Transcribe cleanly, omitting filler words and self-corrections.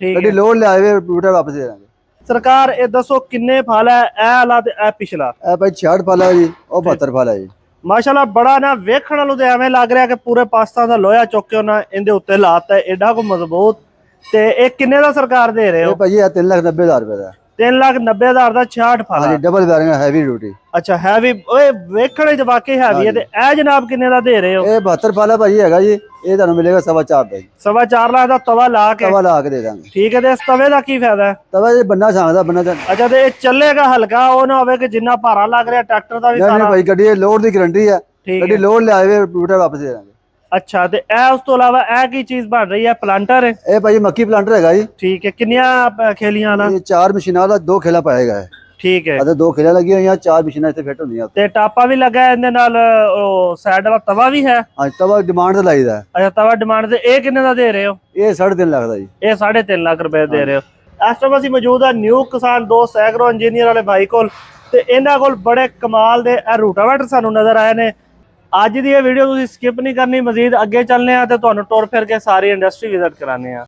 ਠੀਕ ਗੱਡੀ ਹੈ। ਲੋਡ ਲਿਆਵੇ ਰੂਟਾ ਵਾਪਸ ਦੇ ਦਾਂਗੇ। ਸਰਕਾਰ ਇਹ ਦੱਸੋ ਕਿੰਨੇ ਫਲ ਹੈ ਇਹ ਵਾਲਾ ਤੇ ਇਹ ਪਿਛਲਾ? ਇਹ ਭਾਈ 66 ਫਲ ਹੈ ਜੀ, ਉਹ 72 ਫਲ ਹੈ ਜੀ। ਮਾਸ਼ਾਅੱਲਾ ਬੜਾ ਨਾ ਵੇਖਣ ਨੂੰ ਤੇ ਐਵੇਂ ਲੱਗ ਰਿਹਾ ਕਿ ਪੂਰੇ ਪਾਕਿਸਤਾਨ ਦਾ ਲੋਹਾ ਚੁੱਕ ਕੇ ਉਹਨਾਂ ਇਹਦੇ ਉੱਤੇ ਲਾਤਾ, ਐਡਾ ਕੋ ਮਜ਼ਬੂਤ। ਤੇ ਇਹ ਕਿੰਨੇ ਦਾ ਸਰਕਾਰ ਦੇ ਰਹੇ ਹੋ? ਇਹ ਭਾਈ 3,90,000 ਰੁਪਏ ਦਾ। 3,90,000 ਦਾ 66 ਫਲ? ਹਾਂਜੀ, ਡਬਲ ਬੈਰਿੰਗ ਹੈਵੀ ਡਿਊਟੀ। ਅੱਛਾ ਹੈਵੀ, ਓਏ ਵੇਖਣ ਚ ਵਾਕਈ ਹੈਵੀ ਹੈ। ਤੇ ਇਹ ਜਨਾਬ ਕਿੰਨੇ ਦਾ ਦੇ ਰਹੇ ਹੋ? ਇਹ 72 ਫਲ ਹੈ ਭਾਈ, ਹੈਗਾ ਜੀ। ਇਹ ਤੁਹਾਨੂੰ ਮਿਲੇਗਾ 4.25 ਦਾ ਜੀ। 4.25 ਲੱਖ ਦਾ ਤਵਾ ਲਾ ਕੇ? ਤਵਾ ਲਾ ਕੇ ਦੇ ਦਾਂਗੇ। ਠੀਕ ਹੈ। ਤੇ ਇਸ ਤਵੇ ਦਾ ਕੀ ਫਾਇਦਾ ਹੈ? ਤਵਾ ਜੀ ਬੰਨਾ ਛਾਂਗਦਾ ਬੰਨਾ। ਅੱਛਾ, ਤੇ ਇਹ ਚੱਲੇਗਾ ਹਲਕਾ, ਉਹ ਨਾ ਹੋਵੇ ਕਿ ਜਿੰਨਾ ਭਾਰਾ ਲੱਗ ਰਿਹਾ ਟਰੈਕਟਰ ਦਾ ਵੀ ਨਹੀਂ ਸਾਰਾ? ਭਾਈ, ਗੱਡੀ ਲੋਡ ਦੀ ਗਾਰੰਟੀ ਹੈ। ਗੱਡੀ ਲੋਡ ਲਿਆਵੇ ਰੂਟਾ ਵਾਪਸ ਦੇ ਦਾਂਗੇ। ਅੱਛਾ, ਤੇ ਇਹ ਉਸ ਤੋਂ ਇਲਾਵਾ ਇਹ ਕੀ ਚੀਜ਼ ਬਣ ਰਹੀ ਹੈ? ਪਲਾਂਟਰ ਹੈ? ਇਹ ਭਾਈ ਮੱਕੀ ਪਲਾਂਟਰ ਹੈਗਾ ਜੀ। ਠੀਕ ਹੈ। ਕਿੰਨੀਆਂ ਖੇਲੀਆਂ ਨਾਲ? ਇਹ 4 ਮਸ਼ੀਨਾਂ ਦਾ 2 ਖੇਲਾ ਪਾਏਗਾ। ਠੀਕ ਹੈ। ਅਤੇ 2 ਖੇਲਾਂ ਲੱਗੀਆਂ ਹੋਈਆਂ, 4 ਮਸ਼ੀਨਾਂ ਇੱਥੇ ਫਿੱਟ ਹੁੰਦੀਆਂ। ਤੇ ਟਾਪਾ ਵੀ ਲੱਗਾ ਇਹਦੇ ਨਾਲ, ਉਹ ਸਾਈਡ ਵਾਲਾ ਤਵਾ ਵੀ ਹੈ? ਅੱਜ ਤਵਾ ਡਿਮਾਂਡ ਤੇ ਲਾਈਦਾ। ਅੱਛਾ, ਤਵਾ ਡਿਮਾਂਡ ਤੇ। ਇਹ ਕਿੰਨੇ ਦਾ ਦੇ ਰਹੇ ਹੋ? ਇਹ 3.5 ਲੱਖ ਦਾ ਜੀ। ਇਹ 3.5 ਲੱਖ ਰੁਪਏ ਦੇ ਰਹੇ ਹੋ। ਇਸ ਟਾਈਮ ਅਸੀਂ ਮੌਜੂਦ ਆ ਨਿਊ ਕਿਸਾਨ ਦੋਸਤ ਐਗਰੋ ਇੰਜੀਨੀਅਰ ਵਾਲੇ ਭਾਈ ਕੋਲ, ਤੇ ਇਹਨਾਂ ਕੋਲ ਬੜੇ ਕਮਾਲ ਦੇ ਇਹ ਰੂਟਾਵੇਟਰ ਸਾਨੂੰ ਨਜ਼ਰ ਆਏ ਨੇ। ਅੱਜ ਦੀ ਇਹ ਵੀਡੀਓ ਤੁਸੀਂ ਸਕਿਪ ਨਹੀਂ ਕਰਨੀ, ਮਜ਼ੀਦ ਅੱਗੇ ਚੱਲਨੇ ਆ ਤੇ ਤੁਹਾਨੂੰ ਟੁਰ ਫਿਰ ਕੇ ਸਾਰੀ ਇੰਡਸਟਰੀ ਵਿਜ਼ਿਟ ਕਰਾਣੇ ਆ।